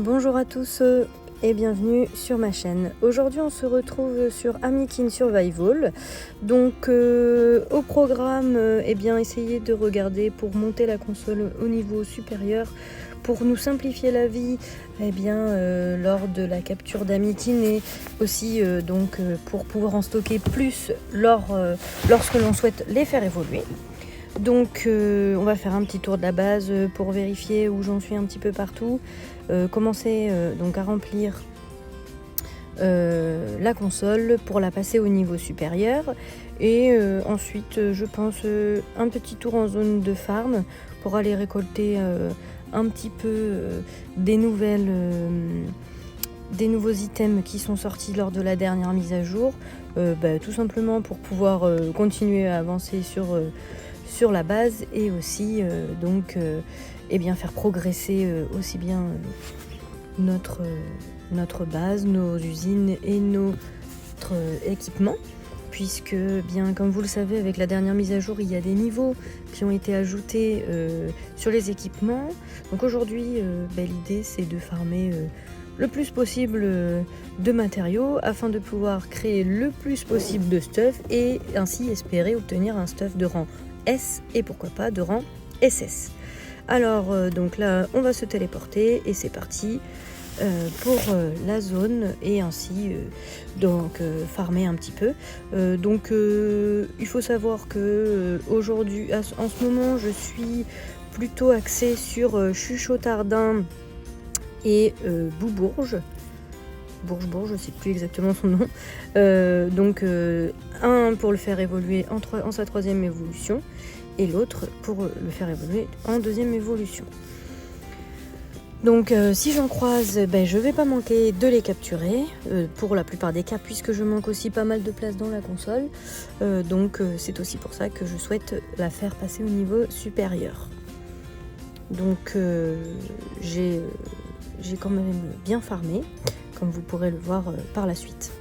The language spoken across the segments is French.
Bonjour à tous et bienvenue sur ma chaîne. Aujourd'hui on se retrouve sur Amikin Survival. Donc au programme, essayez de regarder pour monter la console au niveau supérieur. Pour nous simplifier la vie lors de la capture d'Amikin et aussi pour pouvoir en stocker plus lorsque l'on souhaite les faire évoluer. Donc on va faire un petit tour de la base pour vérifier où j'en suis un petit peu partout. Commencer donc à remplir la console pour la passer au niveau supérieur. Et ensuite je pense un petit tour en zone de farm pour aller récolter un petit peu des nouveaux items qui sont sortis lors de la dernière mise à jour. Tout simplement pour pouvoir continuer à avancer sur la base et aussi faire progresser aussi bien notre base, nos usines et notre équipement, puisque bien comme vous le savez, avec la dernière mise à jour il y a des niveaux qui ont été ajoutés sur les équipements. Donc aujourd'hui l'idée c'est de farmer le plus possible de matériaux afin de pouvoir créer le plus possible de stuff et ainsi espérer obtenir un stuff de rang S et pourquoi pas de rang SS. Alors donc là on va se téléporter et c'est parti pour la zone et ainsi farmer un petit peu. Il faut savoir que aujourd'hui en ce moment je suis plutôt axée sur Chuchotardin et Boubourge. Bourge, je sais plus exactement son nom. Un pour le faire évoluer en sa troisième évolution et l'autre pour le faire évoluer en deuxième évolution. Donc si j'en croise, je vais pas manquer de les capturer pour la plupart des cas, puisque je manque aussi pas mal de place dans la console. C'est aussi pour ça que je souhaite la faire passer au niveau supérieur. Donc j'ai quand même bien farmé, comme vous pourrez le voir par la suite.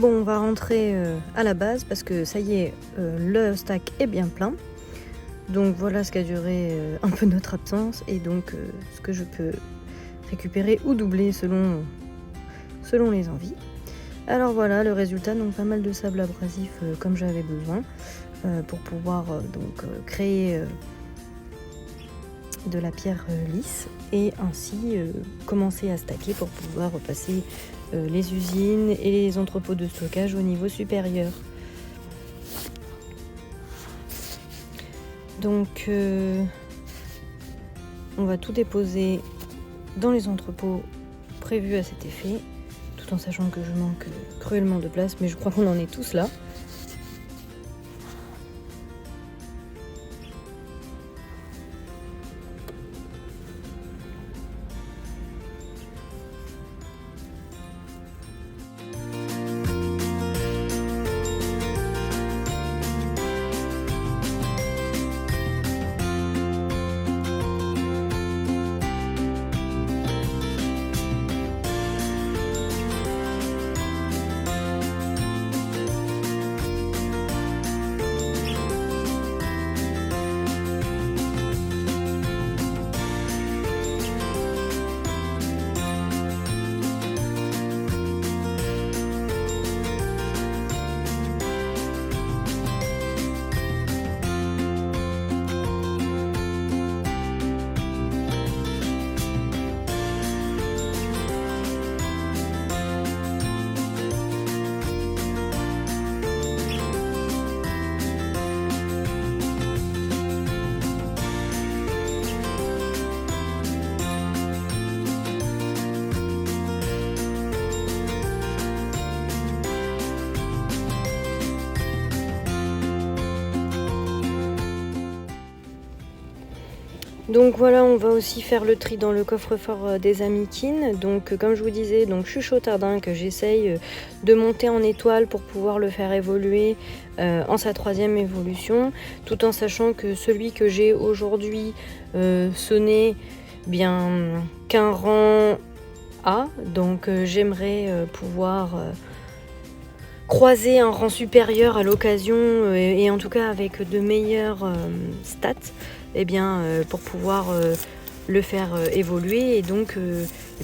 Bon, on va rentrer à la base parce que ça y est, le stack est bien plein. Donc voilà ce qui a duré un peu notre absence et donc ce que je peux récupérer ou doubler selon les envies. Alors voilà le résultat, donc pas mal de sable abrasif comme j'avais besoin pour pouvoir créer de la pierre lisse et ainsi commencer à stacker pour pouvoir repasser les usines et les entrepôts de stockage au niveau supérieur. Donc on va tout déposer dans les entrepôts prévus à cet effet, tout en sachant que je manque cruellement de place, mais je crois qu'on en est tous là. Donc voilà, on va aussi faire le tri dans le coffre-fort des Amikin. Donc comme je vous disais, donc Chuchotardin que j'essaye de monter en étoile pour pouvoir le faire évoluer en sa 3e évolution, tout en sachant que celui que j'ai aujourd'hui ce n'est bien qu'un rang A. Donc j'aimerais pouvoir croiser un rang supérieur à l'occasion et en tout cas avec de meilleures stats. Pour pouvoir le faire évoluer et donc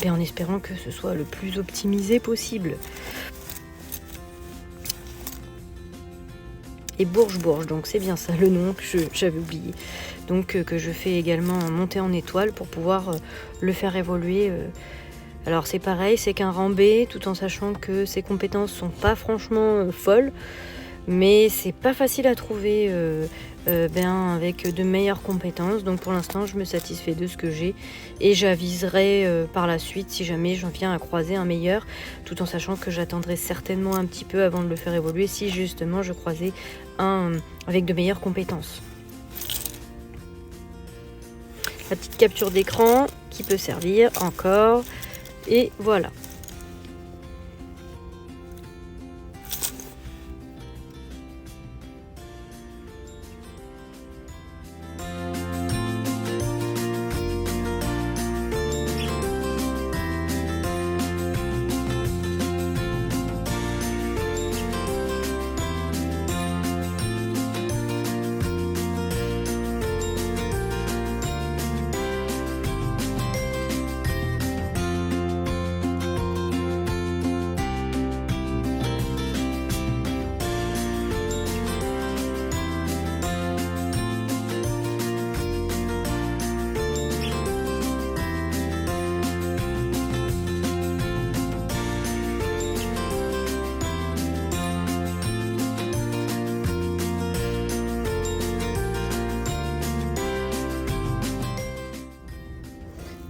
en espérant que ce soit le plus optimisé possible. Et Bourge, donc c'est bien ça le nom que j'avais oublié. Donc que je fais également monter en étoile pour pouvoir le faire évoluer. Alors c'est pareil, c'est qu'un rang B, tout en sachant que ses compétences sont pas franchement folles, mais c'est pas facile à trouver avec de meilleures compétences. Donc pour l'instant je me satisfais de ce que j'ai et j'aviserai par la suite si jamais j'en viens à croiser un meilleur, tout en sachant que j'attendrai certainement un petit peu avant de le faire évoluer si justement je croisais un avec de meilleures compétences. La petite capture d'écran qui peut servir encore et voilà.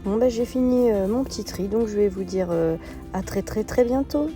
Bon bah j'ai fini mon petit tri, donc je vais vous dire à très bientôt.